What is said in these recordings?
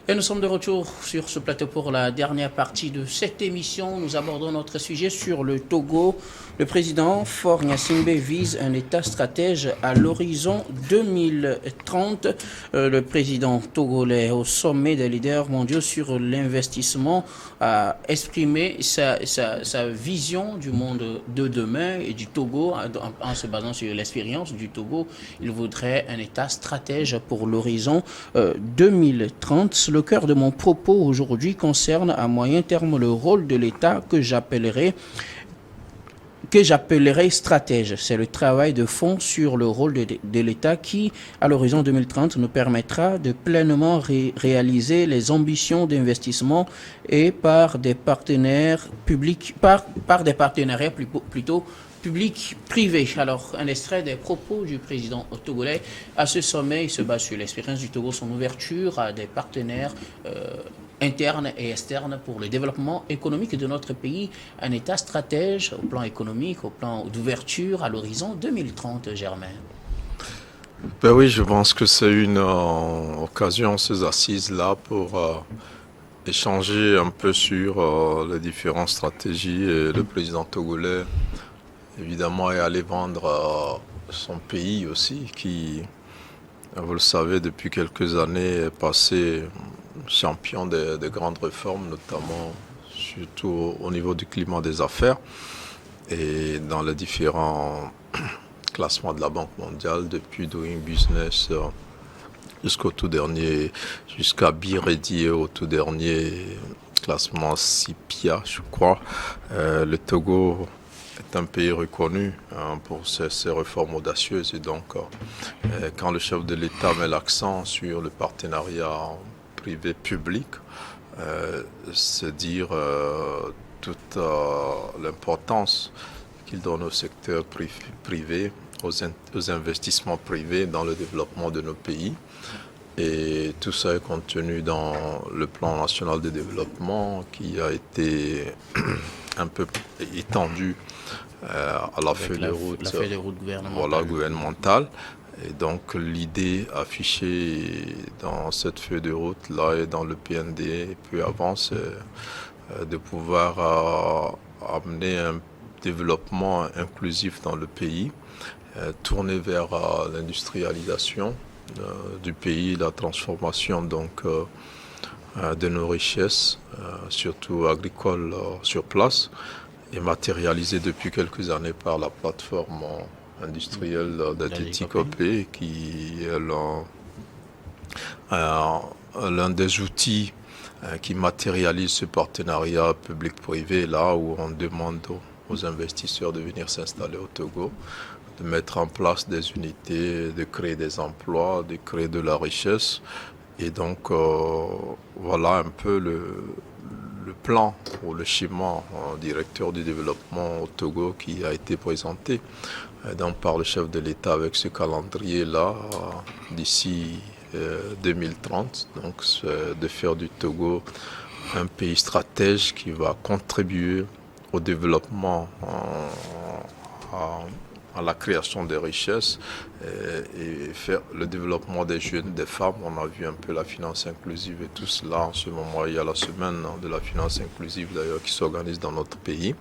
Et nous sommes de retour sur ce plateau pour la dernière partie de cette émission. Nous abordons notre sujet sur le Togo. Le président Faure Gnassingbé vise un État stratège à l'horizon 2030. Le président togolais au sommet des leaders mondiaux sur l'investissement a exprimé sa vision du monde de demain et du Togo en se basant sur l'expérience du Togo. Il voudrait un État stratège pour l'horizon 2030. Le cœur de mon propos aujourd'hui concerne à moyen terme le rôle de l'État que j'appellerais stratège. C'est le travail de fond sur le rôle de l'État qui, à l'horizon 2030, nous permettra de pleinement réaliser les ambitions d'investissement et par des partenaires publics, par des partenariats plutôt public-privé. Alors, un extrait des propos du président togolais. À ce sommet, il se base sur l'expérience du Togo, son ouverture à des partenaires internes et externes pour le développement économique de notre pays. Un État stratège au plan économique, au plan d'ouverture à l'horizon 2030, Germain. Ben oui, je pense que c'est une occasion, ces assises-là, pour échanger un peu sur les différentes stratégies. Et le président togolais évidemment, et aller vendre son pays aussi, qui, vous le savez, depuis quelques années est passé champion des grandes réformes, notamment surtout au niveau du climat des affaires et dans les différents classements de la Banque mondiale, depuis Doing Business jusqu'au tout dernier, jusqu'à Be Ready au tout dernier classement CIPIA, je crois. Le Togo est un pays reconnu pour ses réformes audacieuses et donc quand le chef de l'État met l'accent sur le partenariat privé-public, c'est dire toute l'importance qu'il donne au secteur privé, aux investissements privés dans le développement de nos pays. Et tout ça est contenu dans le plan national de développement qui a été un peu étendu à la feuille de route, gouvernementale. Et donc l'idée affichée dans cette feuille de route-là et dans le PND et puis avant, c'est de pouvoir amener un développement inclusif dans le pays, tourné vers l'industrialisation du pays, la transformation donc de nos richesses, surtout agricoles sur place, et matérialisée depuis quelques années par la plateforme industrielle d'Atletico-P, qui est l'un des outils qui matérialise ce partenariat public-privé, là où on demande aux investisseurs de venir s'installer au Togo, de mettre en place des unités, de créer des emplois, de créer de la richesse. Et donc, voilà un peu le plan ou le schéma directeur du développement au Togo qui a été présenté donc par le chef de l'État avec ce calendrier-là d'ici 2030. Donc, c'est de faire du Togo un pays stratège qui va contribuer au développement, à la création des richesses et faire le développement des jeunes, des femmes. On a vu un peu la finance inclusive et tout cela en ce moment. Il y a la semaine de la finance inclusive d'ailleurs qui s'organise dans notre pays.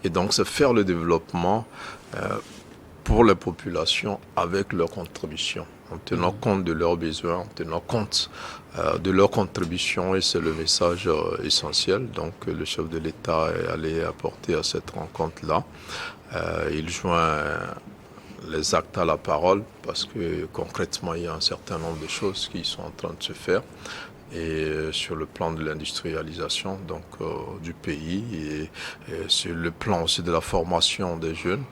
Et donc c'est faire le développement pour les populations avec leurs contributions, en tenant compte de leurs besoins, en tenant compte de leurs contributions, et c'est le message essentiel donc le chef de l'État est allé apporter à cette rencontre-là. Il joint les actes à la parole parce que concrètement il y a un certain nombre de choses qui sont en train de se faire et sur le plan de l'industrialisation donc du pays et sur le plan aussi de la formation des jeunes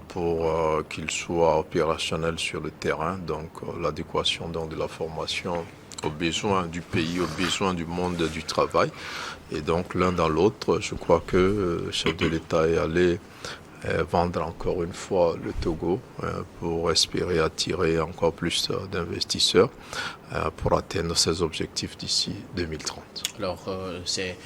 pour qu'ils soient opérationnels sur le terrain, donc l'adéquation donc de la formation aux besoins du pays, aux besoins du monde du travail. Et donc l'un dans l'autre, je crois que le chef de l'État est allé vendre encore une fois le Togo pour espérer attirer encore plus d'investisseurs pour atteindre ses objectifs d'ici 2030. Alors, c'est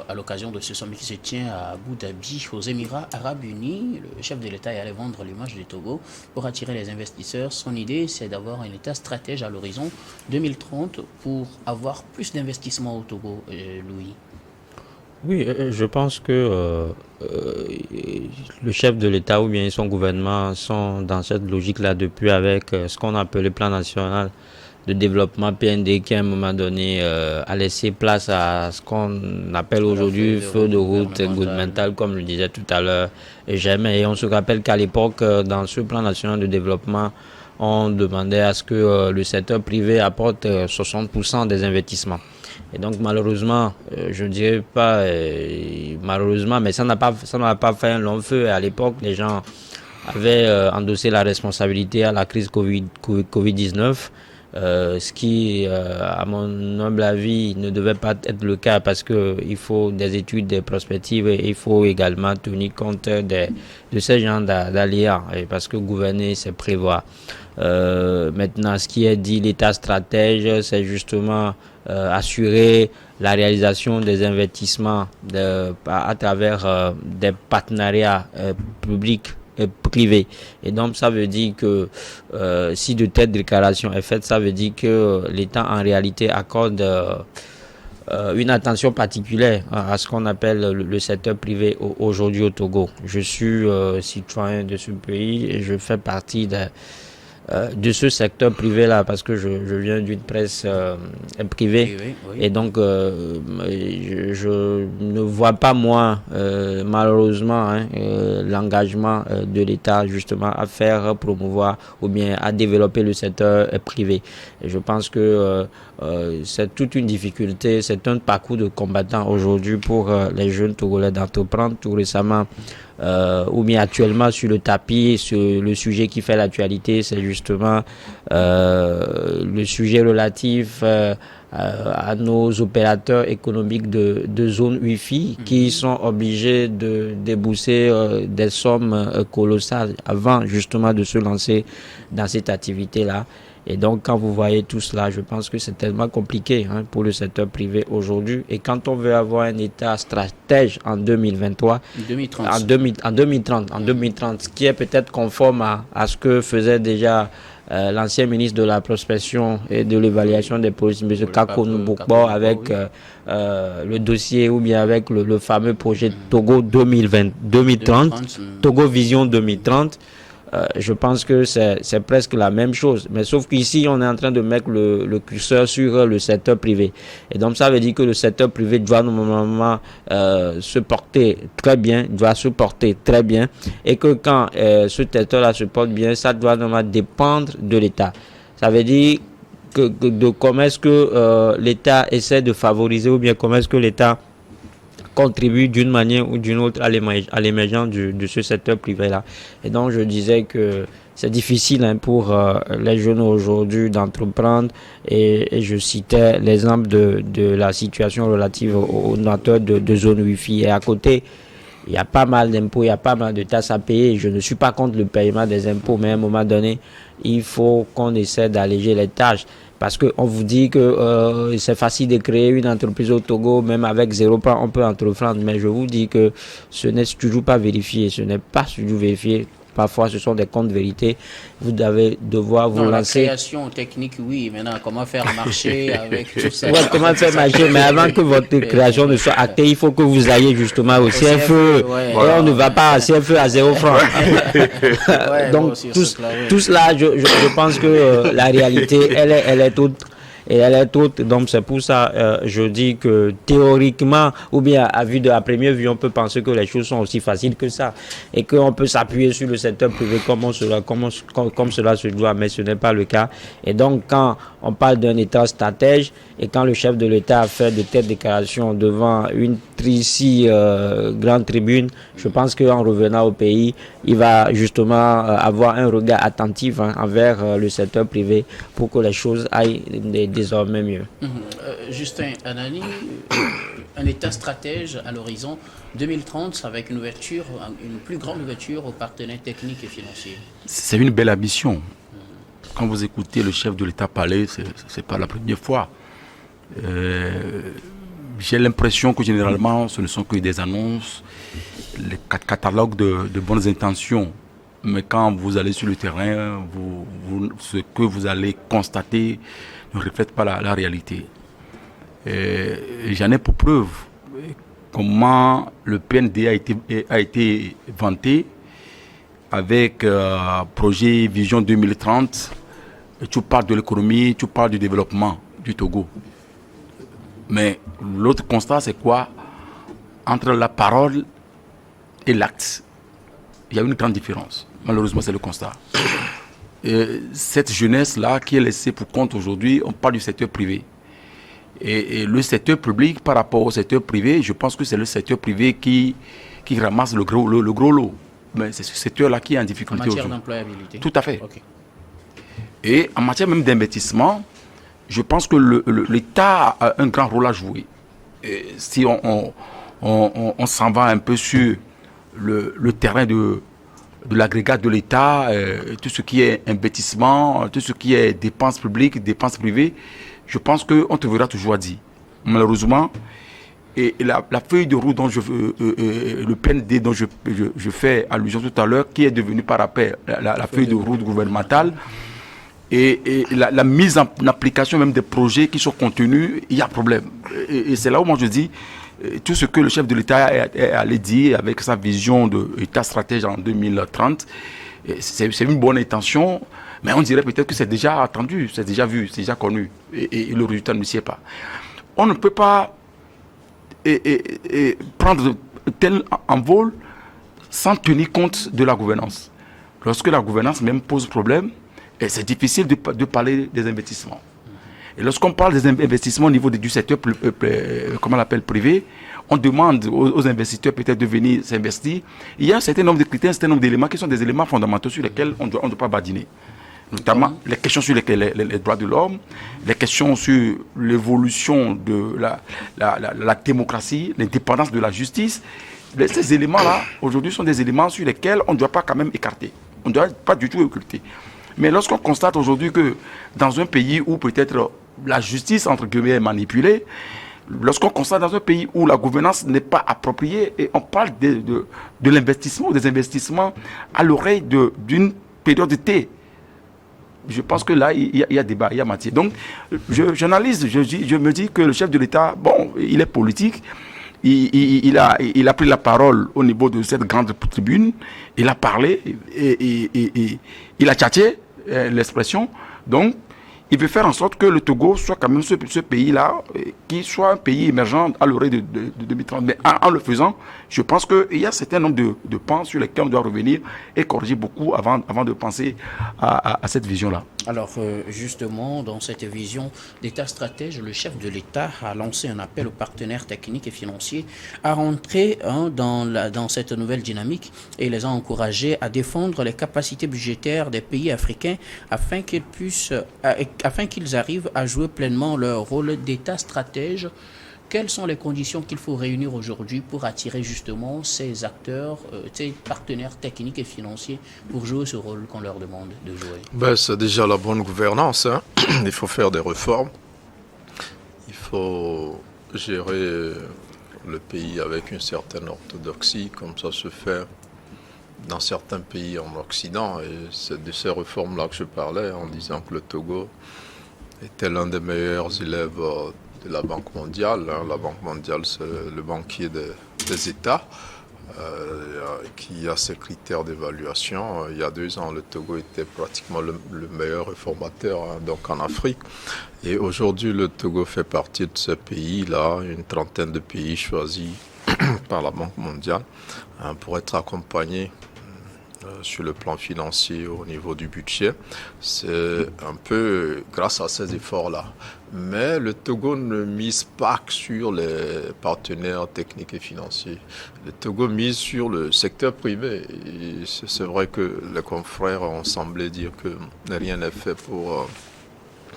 à l'occasion de ce sommet qui se tient à Abu Dhabi, aux Émirats Arabes Unis. Le chef de l'État est allé vendre l'image du Togo pour attirer les investisseurs. Son idée, c'est d'avoir un État stratège à l'horizon 2030 pour avoir plus d'investissements au Togo, Louis. Oui, je pense que le chef de l'État ou bien son gouvernement sont dans cette logique-là depuis avec ce qu'on appelle le plan national de développement PND qui à un moment donné a laissé place à ce qu'on appelle aujourd'hui feu de route gouvernemental, comme le disait tout à l'heure jamais. Et on se rappelle qu'à l'époque, dans ce plan national de développement, on demandait à ce que le secteur privé apporte 60% des investissements. Et donc malheureusement, je ne dirais pas malheureusement, mais ça n'a pas fait un long feu. À l'époque, les gens avaient endossé la responsabilité à la crise Covid-19, ce qui, à mon humble avis, ne devait pas être le cas parce qu'il faut des études, des prospectives et il faut également tenir compte de ces genres d'aléas parce que gouverner, c'est prévoir. Maintenant, ce qui est dit, l'État stratège, c'est justement assurer la réalisation des investissements à travers des partenariats publics et privés. Et donc, ça veut dire que si de telles déclarations est faite, ça veut dire que l'État en réalité accorde une attention particulière à ce qu'on appelle le secteur privé aujourd'hui au Togo. Je suis citoyen de ce pays et je fais partie de ce secteur privé-là, parce que je viens d'une presse privée, oui. Et donc je ne vois pas moi malheureusement l'engagement de l'État justement à faire promouvoir ou bien à développer le secteur privé. Et je pense que c'est toute une difficulté, c'est un parcours de combattant aujourd'hui pour les jeunes Togolais d'entreprendre. Tout récemment ou bien actuellement sur le tapis, sur le sujet qui fait l'actualité, c'est justement le sujet relatif à nos opérateurs économiques de zone Wi-Fi qui sont obligés de débourser des sommes colossales avant justement de se lancer dans cette activité-là. Et donc, quand vous voyez tout cela, je pense que c'est tellement compliqué pour le secteur privé aujourd'hui. Et quand on veut avoir un État stratège en 2023, en 2030, qui est peut-être conforme à ce que faisait déjà l'ancien ministre de la prospection et de l'évaluation des politiques, M. Kako Nubokbo, avec le dossier ou bien avec le fameux projet Togo 2030, Togo Vision 2030. Je pense que c'est presque la même chose. Mais sauf qu'ici, on est en train de mettre le curseur sur le secteur privé. Et donc, ça veut dire que le secteur privé doit normalement se porter très bien, et que quand ce secteur-là se porte bien, ça doit normalement dépendre de l'État. Ça veut dire de comment est-ce que l'État essaie de favoriser ou bien comment est-ce que l'État contribue d'une manière ou d'une autre à l'émergence de ce secteur privé-là. Et donc, je disais que c'est difficile pour les jeunes aujourd'hui d'entreprendre et je citais l'exemple de la situation relative aux donateurs de zone Wi-Fi. Et à côté, il y a pas mal d'impôts, il y a pas mal de taxes à payer. Je ne suis pas contre le paiement des impôts, mais à un moment donné, il faut qu'on essaie d'alléger les tâches. Parce qu'on vous dit que c'est facile de créer une entreprise au Togo, même avec 0 francs, on peut entreprendre. Mais je vous dis que ce n'est toujours pas vérifié, ce n'est pas toujours vérifié. Parfois, ce sont des comptes vérités. Vous devez devoir vous lancer. La création technique, oui. Maintenant, comment faire marcher avec tout ça? Ouais, comment faire marcher? Mais avant que votre création ne soit actée, il faut que vous ayez justement au CFE. Ouais. Et on ne va pas à CFE à 0 francs. Donc, tout cela, je pense que la réalité, elle est toute. Et elle est toute, donc c'est pour ça je dis que théoriquement ou bien à vue de la première vue, on peut penser que les choses sont aussi faciles que ça et qu'on peut s'appuyer sur le secteur privé comme cela se doit, mais ce n'est pas le cas. Et donc quand on parle d'un État stratège et quand le chef de l'État a fait de telles déclarations devant une si grande tribune, je pense qu'en revenant au pays, il va justement avoir un regard attentif envers le secteur privé pour que les choses aillent désormais mieux. Justin Anani, un État stratège à l'horizon 2030 avec une plus grande ouverture aux partenaires techniques et financiers. C'est une belle ambition. Quand vous écoutez le chef de l'État parler, c'est pas la première fois. J'ai l'impression que généralement, ce ne sont que des annonces, les catalogues de bonnes intentions. Mais quand vous allez sur le terrain, ce que vous allez constater ne reflète pas la réalité. J'en ai pour preuve comment le PND a été vanté avec projet Vision 2030. Tu parles de l'économie, tu parles du développement du Togo. Mais l'autre constat, c'est quoi? Entre la parole et l'acte, il y a une grande différence. Malheureusement, c'est le constat. Et cette jeunesse-là qui est laissée pour compte aujourd'hui, on parle du secteur privé. Et le secteur public par rapport au secteur privé, je pense que c'est le secteur privé qui ramasse le gros lot. Mais c'est ce secteur-là qui est en difficulté aujourd'hui. En matière d'employabilité. Tout à fait. Okay. Et en matière même d'investissement, je pense que l'État a un grand rôle à jouer. Et si on s'en va un peu sur le terrain de l'agrégat de l'État, tout ce qui est investissement, tout ce qui est dépenses publiques, dépenses privées, je pense qu'on te verra toujours à dire. Malheureusement, et la feuille de route dont le PND dont je fais allusion tout à l'heure, qui est devenue par après la feuille de route gouvernementale, et la mise en application même des projets qui sont contenus, il y a problème. Et c'est là où moi je dis, tout ce que le chef de l'État est allé dire avec sa vision d'État stratège en 2030, c'est une bonne intention, mais on dirait peut-être que c'est déjà attendu, c'est déjà vu, c'est déjà connu, et le résultat ne s'y est pas. On ne peut pas prendre tel envol sans tenir compte de la gouvernance. Lorsque la gouvernance même pose problème, c'est difficile de parler des investissements. Et lorsqu'on parle des investissements au niveau du secteur comment on l'appelle, privé, on demande aux investisseurs peut-être de venir s'investir. Il y a un certain nombre de critères, un certain nombre d'éléments qui sont des éléments fondamentaux sur lesquels on ne doit pas badiner. Notamment les questions sur les droits de l'homme, les questions sur l'évolution de la démocratie, l'indépendance de la justice. Ces éléments-là, aujourd'hui, sont des éléments sur lesquels on ne doit pas quand même écarter. On ne doit pas du tout occulter. Mais lorsqu'on constate aujourd'hui que dans un pays où peut-être la justice, entre guillemets, est manipulée, lorsqu'on constate dans un pays où la gouvernance n'est pas appropriée, et on parle de l'investissement, des investissements à l'oreille d'une période de thé, je pense que là, il y a débat, il y a matière. Donc, j'analyse, je me dis que le chef de l'État, bon, il est politique, il a pris la parole au niveau de cette grande tribune, il a parlé, et il a tchatché l'expression. Donc, il veut faire en sorte que le Togo soit quand même ce pays-là, qui soit un pays émergent à l'orée de 2030. Mais en le faisant, je pense qu'il y a un certain nombre de pans sur lesquels on doit revenir et corriger beaucoup avant de penser à cette vision-là. Alors, justement, dans cette vision d'État stratège, le chef de l'État a lancé un appel aux partenaires techniques et financiers à rentrer dans cette nouvelle dynamique et les a encouragés à défendre les capacités budgétaires des pays africains afin qu'ils arrivent à jouer pleinement leur rôle d'État stratège. Quelles sont les conditions qu'il faut réunir aujourd'hui pour attirer justement ces acteurs, ces partenaires techniques et financiers pour jouer ce rôle qu'on leur demande de jouer? C'est déjà la bonne gouvernance. Hein. Il faut faire des réformes. Il faut gérer le pays avec une certaine orthodoxie, comme ça se fait dans certains pays en Occident. Et c'est de ces réformes-là que je parlais en disant que le Togo était l'un des meilleurs élèves de la Banque mondiale. La Banque mondiale, c'est le banquier des États qui a ses critères d'évaluation. Il y a 2 ans, le Togo était pratiquement le meilleur réformateur donc en Afrique. Et aujourd'hui, le Togo fait partie de ce pays-là, une trentaine de pays choisis par la Banque mondiale pour être accompagnés sur le plan financier au niveau du budget. C'est un peu grâce à ces efforts-là. Mais le Togo ne mise pas que sur les partenaires techniques et financiers. Le Togo mise sur le secteur privé. Et c'est vrai que les confrères ont semblé dire que rien n'est fait pour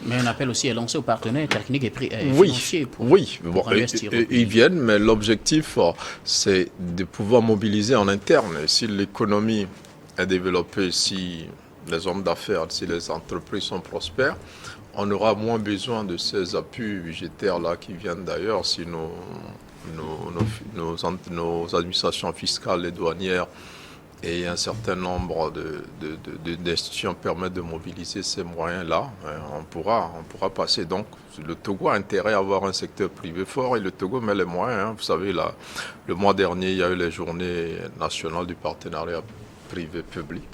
Mais un appel aussi est lancé aux partenaires techniques et Oui, financiers pour investir. Ils viennent, mais l'objectif, c'est de pouvoir mobiliser en interne. Et si l'économie est développée, si les hommes d'affaires, si les entreprises sont prospères, on aura moins besoin de ces appuis budgétaires-là qui viennent d'ailleurs si nos administrations fiscales et douanières et un certain nombre d'institutions permettent de mobiliser ces moyens-là. On pourra passer. Donc, le Togo a intérêt à avoir un secteur privé fort et le Togo met les moyens. Vous savez, là, le mois dernier, il y a eu les journées nationales du partenariat privé-public.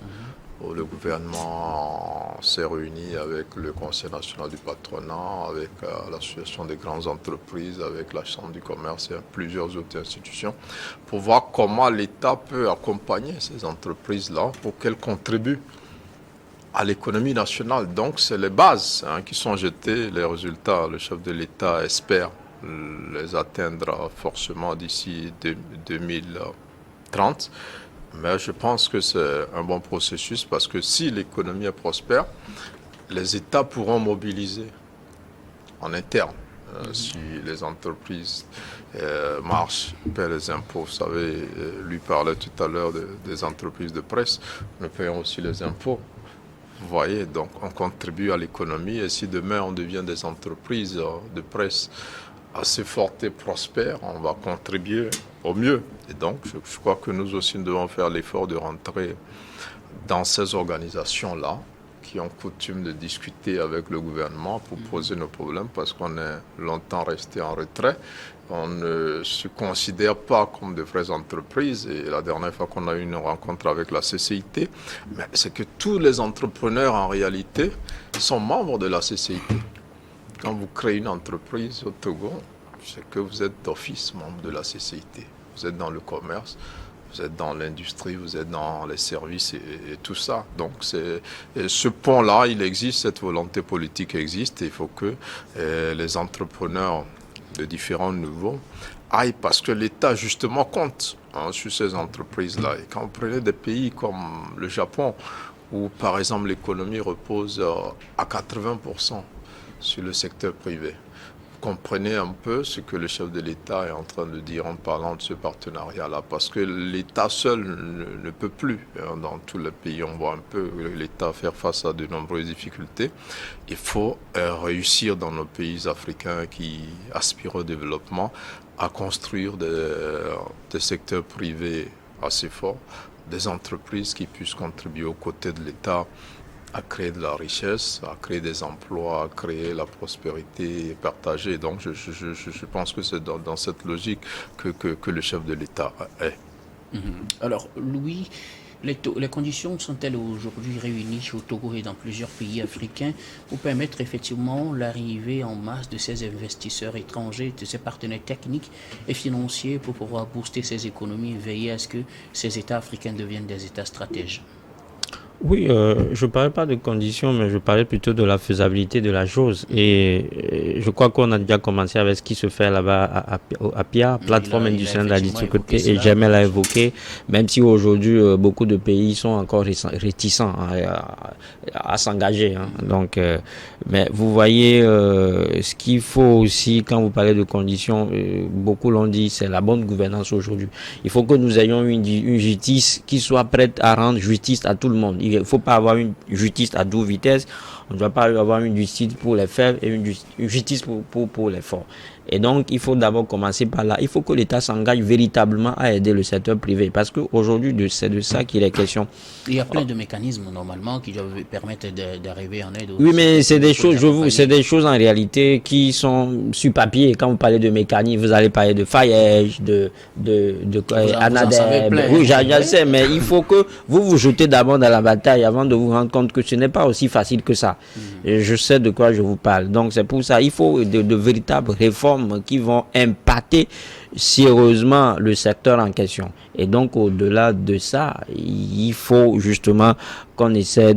Où le gouvernement s'est réuni avec le Conseil national du patronat, avec l'Association des grandes entreprises, avec la Chambre du commerce et plusieurs autres institutions, pour voir comment l'État peut accompagner ces entreprises-là pour qu'elles contribuent à l'économie nationale. Donc, c'est les bases qui sont jetées. Les résultats, le chef de l'État espère les atteindre forcément d'ici 2030. Mais je pense que c'est un bon processus parce que si l'économie est prospère, les États pourront mobiliser en interne. Si les entreprises marchent, paient les impôts. Vous savez, lui parlait tout à l'heure des entreprises de presse. Nous payons aussi les impôts. Vous voyez, donc on contribue à l'économie. Et si demain on devient des entreprises de presse assez fortes et prospères, on va contribuer au mieux. Et donc, je crois que nous aussi, nous devons faire l'effort de rentrer dans ces organisations-là qui ont coutume de discuter avec le gouvernement pour poser nos problèmes parce qu'on est longtemps resté en retrait. On ne se considère pas comme de vraies entreprises. Et la dernière fois qu'on a eu une rencontre avec la CCIT, mais c'est que tous les entrepreneurs, en réalité, sont membres de la CCIT. Quand vous créez une entreprise au Togo, c'est que vous êtes d'office membre de la CCIT. Vous êtes dans le commerce, vous êtes dans l'industrie, vous êtes dans les services et tout ça. Donc ce pont-là, il existe, cette volonté politique existe. Et il faut que les entrepreneurs de différents niveaux aillent parce que l'État justement compte sur ces entreprises-là. Et quand vous prenez des pays comme le Japon, où par exemple l'économie repose à 80% sur le secteur privé. Comprenez un peu ce que le chef de l'État est en train de dire en parlant de ce partenariat-là, parce que l'État seul ne peut plus. Dans tous les pays, on voit un peu l'État faire face à de nombreuses difficultés. Il faut réussir dans nos pays africains qui aspirent au développement à construire des secteurs privés assez forts, des entreprises qui puissent contribuer aux côtés de l'État à créer de la richesse, à créer des emplois, à créer la prospérité partagée. Donc je pense que c'est dans cette logique que le chef de l'État est. Alors, Louis, les conditions sont-elles aujourd'hui réunies au Togo et dans plusieurs pays africains pour permettre effectivement l'arrivée en masse de ces investisseurs étrangers, de ces partenaires techniques et financiers pour pouvoir booster ces économies et veiller à ce que ces États africains deviennent des États stratèges? Oui, je ne parlais pas de conditions, mais je parlais plutôt de la faisabilité de la chose. Et je crois qu'on a déjà commencé avec ce qui se fait là-bas à PIA, plateforme industrielle de la distribution, et jamais l'a évoqué, même si aujourd'hui beaucoup de pays sont encore réticents à s'engager. Donc, mais vous voyez, ce qu'il faut aussi, quand vous parlez de conditions, beaucoup l'ont dit, c'est la bonne gouvernance aujourd'hui. Il faut que nous ayons une justice qui soit prête à rendre justice à tout le monde. Il ne faut pas avoir une justice à 12 vitesses. On ne doit pas avoir une justice pour les faibles et une justice pour les forts. Et donc, il faut d'abord commencer par là. Il faut que l'État s'engage véritablement à aider le secteur privé. Parce qu'aujourd'hui, c'est de ça qu'il est question. Il y a plein de mécanismes, normalement, qui doivent permettre d'arriver en aide. Oui, mais c'est des choses, c'est des choses en réalité qui sont sur papier. Quand vous parlez de mécanismes, vous allez parler de FAEJ, de ANADEB. Oui, je sais, mais il faut que vous jetez d'abord dans la bataille avant de vous rendre compte que ce n'est pas aussi facile que ça. Et je sais de quoi je vous parle. Donc, c'est pour ça, il faut de véritables réformes qui vont impacter impacter sérieusement le secteur en question. Et donc, au-delà de ça, il faut justement qu'on essaie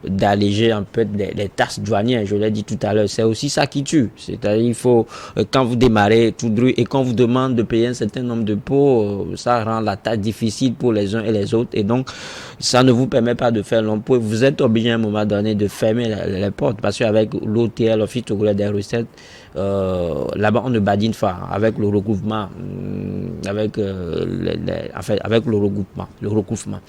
d'alléger un peu les taxes douanières. Je l'ai dit tout à l'heure, c'est aussi ça qui tue. C'est-à-dire, il faut, quand vous démarrez tout droit et qu'on vous demande de payer un certain nombre de pots, ça rend la tâche difficile pour les uns et les autres. Et donc, ça ne vous permet pas de faire long pot. Vous êtes obligé à un moment donné de fermer les portes parce qu'avec l'OTL, l'Office togolais des recettes, là-bas, on ne badine pas avec le regroupement, avec le regroupement.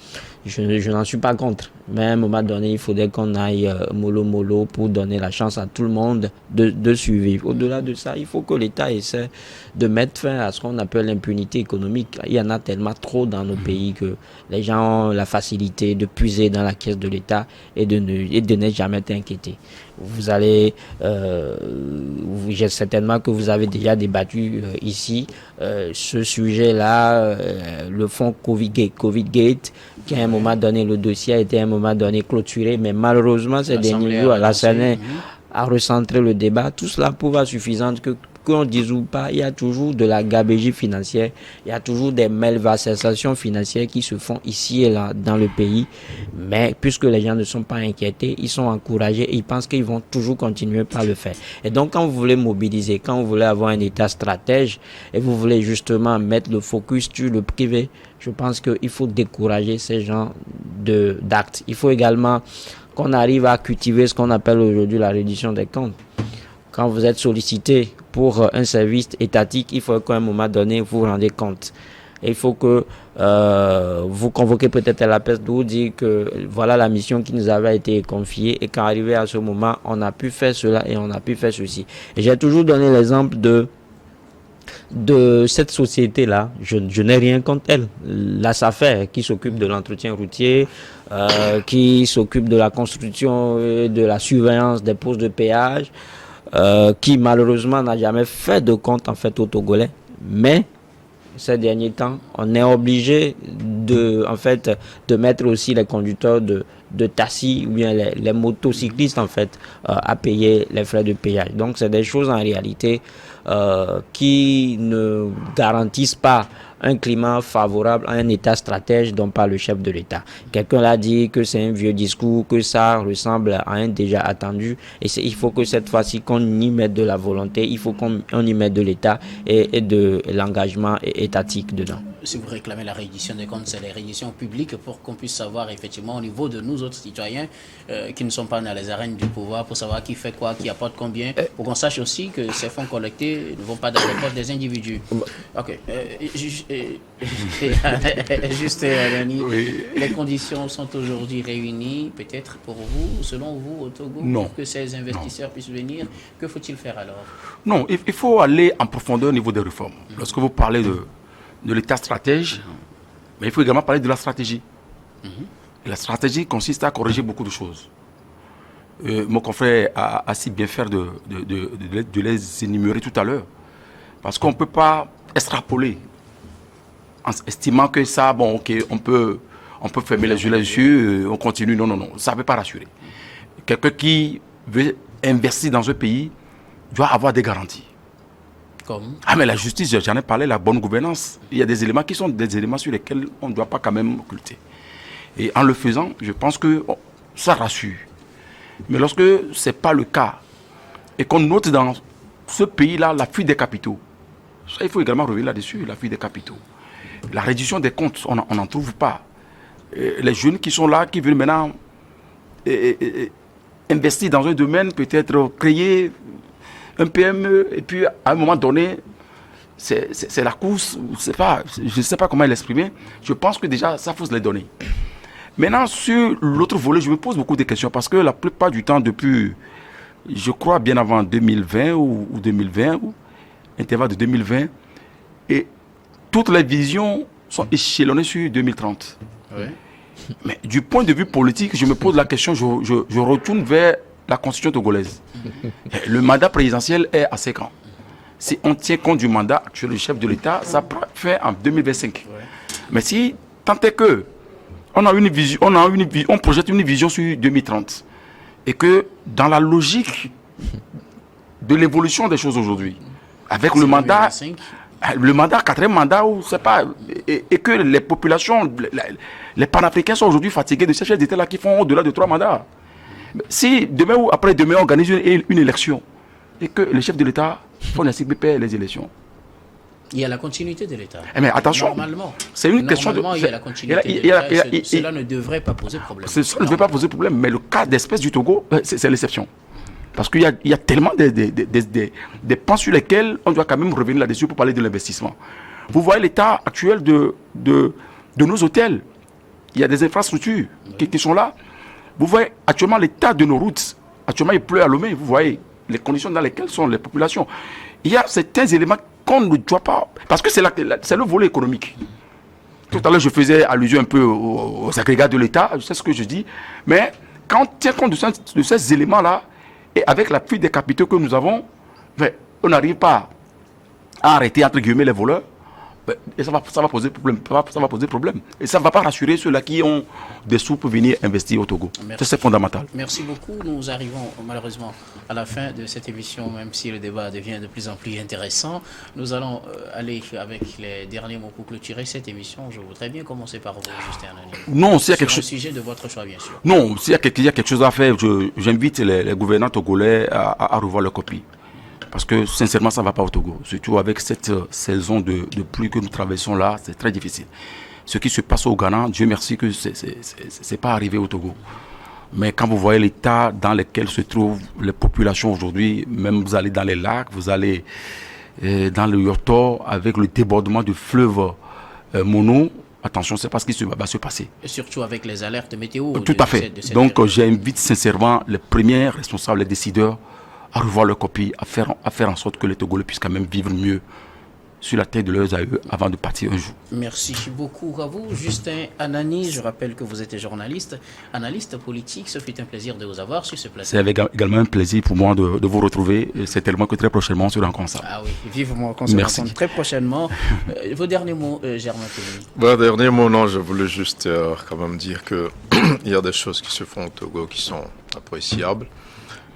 Je n'en suis pas contre, mais à un moment donné, il faudrait qu'on aille mollo pour donner la chance à tout le monde de survivre. Au-delà de ça, il faut que l'État essaie de mettre fin à ce qu'on appelle l'impunité économique. Il y en a tellement trop dans nos pays que les gens ont la facilité de puiser dans la caisse de l'État et de ne jamais t'inquiéter. Vous allez, certainement que vous avez déjà débattu ici ce sujet-là, le fonds Covid-Gate, qui à un moment donné, le dossier a été à un moment donné clôturé, mais malheureusement, ces derniers jours, la Sénat a recentré le débat. Tout cela prouve suffisante qu'on dise ou pas, il y a toujours de la gabegie financière, il y a toujours des malversations financières qui se font ici et là dans le pays, mais puisque les gens ne sont pas inquiétés, ils sont encouragés et ils pensent qu'ils vont toujours continuer par le faire. Et donc quand vous voulez mobiliser, quand vous voulez avoir un État stratège et vous voulez justement mettre le focus sur le privé, je pense qu'il faut décourager ces gens d'actes. Il faut également qu'on arrive à cultiver ce qu'on appelle aujourd'hui la reddition des comptes. Quand vous êtes sollicité pour un service étatique, il faut qu'à un moment donné, vous vous rendez compte. Et il faut que vous convoquez peut-être la PES de vous dire que voilà la mission qui nous avait été confiée et qu'arrivé à ce moment, on a pu faire cela et on a pu faire ceci. Et j'ai toujours donné l'exemple de cette société-là. Je n'ai rien contre elle. La SAFER qui s'occupe de l'entretien routier, qui s'occupe de la construction et de la surveillance des postes de péage, qui malheureusement n'a jamais fait de compte en fait aux Togolais, mais ces derniers temps, on est obligé de mettre aussi les conducteurs de taxi ou bien les motocyclistes en fait à payer les frais de péage. Donc c'est des choses en réalité qui ne garantissent pas un climat favorable à un État stratège dont parle le chef de l'État. Quelqu'un l'a dit que c'est un vieux discours, que ça ressemble à un déjà attendu. Et il faut que cette fois-ci qu'on y mette de la volonté, il faut qu'on y mette de l'État et de l'engagement étatique dedans. Si vous réclamez la reddition des comptes, c'est les redditions publiques pour qu'on puisse savoir effectivement au niveau de nous autres citoyens qui ne sont pas dans les arènes du pouvoir pour savoir qui fait quoi, qui apporte combien, pour qu'on sache aussi que ces fonds collectés ne vont pas dans les poches des individus. Ok. Juste, Dani, oui. Les conditions sont aujourd'hui réunies, peut-être pour vous, selon vous, au Togo, pour que ces investisseurs puissent venir. Que faut-il faire alors? Non, il faut aller en profondeur au niveau des réformes. Lorsque vous parlez de l'État stratège, mais il faut également parler de la stratégie. La stratégie consiste à corriger beaucoup de choses. Mon confrère a si bien fait de les énumérer tout à l'heure. Parce qu'on ne peut pas extrapoler en estimant que ça, bon, ok, on peut fermer les yeux là-dessus, on continue. Non, ça ne peut pas rassurer. Quelqu'un qui veut investir dans un pays doit avoir des garanties. Comme? Ah, mais la justice, j'en ai parlé, la bonne gouvernance. Il y a des éléments qui sont des éléments sur lesquels on ne doit pas quand même occulter. Et en le faisant, je pense que ça rassure. Mais lorsque ce n'est pas le cas, et qu'on note dans ce pays-là la fuite des capitaux, ça, il faut également revenir là-dessus, la fuite des capitaux. La réduction des comptes, on n'en trouve pas. Les jeunes qui sont là, qui veulent maintenant investir dans un domaine, peut-être créer un PME, et puis à un moment donné, c'est la course, je ne sais pas comment l'exprimer. Je pense que déjà, ça faut se les donner. Maintenant, sur l'autre volet, je me pose beaucoup de questions, parce que la plupart du temps, depuis, je crois bien avant 2020 ou 2020, ou intervalle de 2020, et toutes les visions sont échelonnées sur 2030. Oui. Mais du point de vue politique, je me pose la question, je retourne vers la constitution togolaise. Le mandat présidentiel est à 5 ans. Si on tient compte du mandat actuel du chef de l'État, ça fait en 2025. Ouais. Mais si tant est que on a une vision, on projette une vision sur 2030, et que dans la logique de l'évolution des choses aujourd'hui, avec C'est le mandat, 2025. quatrième mandat, ou c'est pas, et que les populations, les panafricains sont aujourd'hui fatigués de ces chefs d'État là qui font au-delà de 3 mandats. Si demain ou après-demain on organise une élection et que le chef de l'État font ainsi perd les élections. Il y a la continuité de l'État. Mais attention, Normalement, c'est une question de. il y a la continuité de l'État. Cela ne devrait pas poser problème. Ça ne devrait pas poser problème, mais le cas d'espèce du Togo, c'est l'exception. Parce qu'il y a tellement des points sur lesquels on doit quand même revenir là-dessus pour parler de l'investissement. Vous voyez l'état actuel de nos hôtels. Il y a des infrastructures qui sont là. Vous voyez actuellement l'état de nos routes. Actuellement, il pleut à Lomé. Vous voyez les conditions dans lesquelles sont les populations. Il y a certains éléments qu'on ne doit pas... Parce que c'est le volet économique. Tout à l'heure, je faisais allusion un peu aux agrégats de l'État. Je sais ce que je dis. Mais quand on tient compte de ces éléments-là, et avec la fuite des capitaux que nous avons, on n'arrive pas à arrêter, entre guillemets, les voleurs. Et ça va poser problème. Ça va poser problème. Et ça ne va pas rassurer ceux-là qui ont des sous pour venir investir au Togo. C'est fondamental. Merci beaucoup. Nous arrivons malheureusement à la fin de cette émission, même si le débat devient de plus en plus intéressant. Nous allons aller avec les derniers mots pour clôturer cette émission. Je voudrais bien commencer par vous, Justin Anani. Non, s'il y a quelque chose... chose... sujet de votre choix, bien sûr. Non, s'il y a quelque chose à faire, j'invite les gouvernants togolais à revoir leur copie. Parce que sincèrement, ça ne va pas au Togo. Surtout avec cette saison de pluie que nous traversons là, c'est très difficile. Ce qui se passe au Ghana, Dieu merci que ce n'est pas arrivé au Togo. Mais quand vous voyez l'état dans lequel se trouvent les populations aujourd'hui, même vous allez dans les lacs, vous allez dans le Yoto, avec le débordement du fleuve Mono, attention, c'est pas ce qui va se passer. Et surtout avec les alertes météo. Tout à fait. Donc j'invite sincèrement les premiers responsables, les décideurs, à revoir leur copie, à faire en sorte que les Togolais puissent quand même vivre mieux sur la terre de leurs aïeux avant de partir un jour. Merci beaucoup à vous, Justin Anani. Je rappelle que vous êtes journaliste, analyste politique. Ce fut un plaisir de vous avoir sur ce plateau. C'est également un plaisir pour moi de vous retrouver. C'est tellement que très prochainement, on se rencontre ça. Ah oui, vivement qu'on se rencontre très prochainement. Vos derniers mots, Germain Pouli. Dernier mot, non, je voulais juste quand même dire qu'il y a des choses qui se font au Togo qui sont appréciables.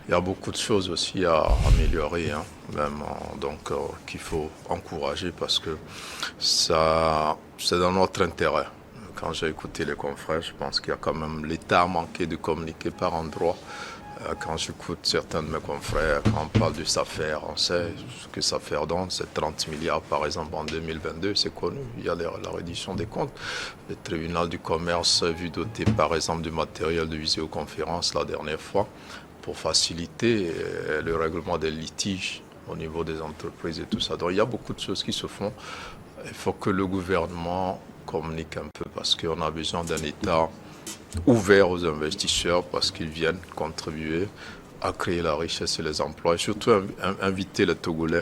Il y a beaucoup de choses aussi à améliorer, hein, même, donc qu'il faut encourager parce que ça, c'est dans notre intérêt. Quand j'ai écouté les confrères, je pense qu'il y a quand même l'État a manqué de communiquer par endroits. Quand j'écoute certains de mes confrères, quand on parle de SAFER, on sait ce que SAFER donne, c'est 30 milliards par exemple en 2022, c'est connu. Il y a la reddition des comptes. Le tribunal du commerce vu doté par exemple du matériel de visioconférence la dernière fois, pour faciliter le règlement des litiges au niveau des entreprises et tout ça. Donc il y a beaucoup de choses qui se font. Il faut que le gouvernement communique un peu parce qu'on a besoin d'un État ouvert aux investisseurs parce qu'ils viennent contribuer à créer la richesse et les emplois. Et surtout inviter les Togolais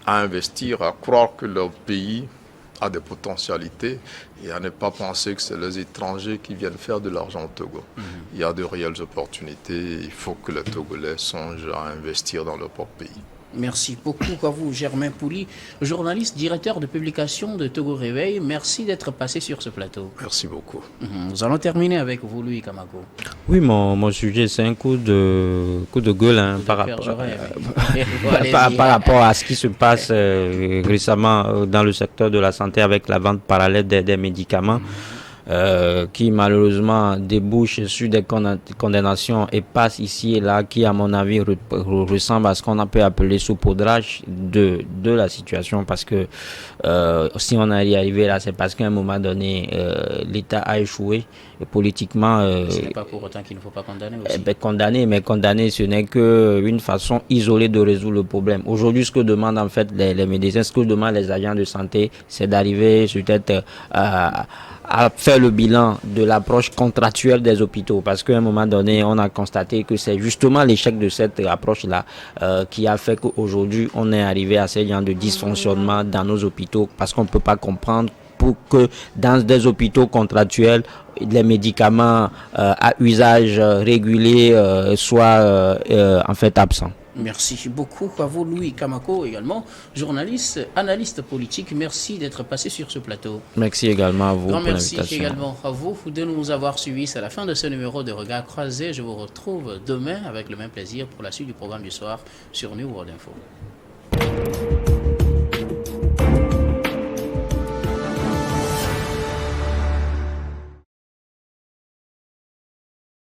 à investir, à croire que leur pays a des potentialités et à ne pas penser que c'est les étrangers qui viennent faire de l'argent au Togo. Il y a de réelles opportunités. Il faut que les Togolais songent à investir dans leur propre pays. Merci beaucoup à vous, Germain Pouli, journaliste, directeur de publication de Togo Réveil. Merci d'être passé sur ce plateau. Merci beaucoup. Nous allons terminer avec vous, Louis Kamago. Oui, mon sujet, c'est un coup de gueule hein, par rapport à ce qui se passe récemment dans le secteur de la santé avec la vente parallèle des médicaments. Qui malheureusement débouche sur des condamnations et passe ici et là, qui à mon avis ressemble à ce qu'on peut appeler saupoudrage de la situation, parce que si on est arrivé là, c'est parce qu'à un moment donné l'État a échoué et politiquement. Ce n'est pas pour autant qu'il ne faut pas condamner aussi. Condamner, ce n'est qu'une façon isolée de résoudre le problème. Aujourd'hui, ce que demandent en fait les médecins, ce que demandent les agents de santé, c'est d'arriver peut-être à faire le bilan de l'approche contractuelle des hôpitaux, parce qu'à un moment donné, on a constaté que c'est justement l'échec de cette approche-là qui a fait qu'aujourd'hui, on est arrivé à ce genre de dysfonctionnement dans nos hôpitaux, parce qu'on ne peut pas comprendre pour que dans des hôpitaux contractuels, les médicaments à usage régulier soient en fait absents. Merci beaucoup à vous, Louis Kamako, également journaliste, analyste politique. Merci d'être passé sur ce plateau. Merci également à vous. Grand merci également à vous de nous avoir suivis. C'est la fin de ce numéro de Regard Croisé. Je vous retrouve demain avec le même plaisir pour la suite du programme du soir sur New World Info.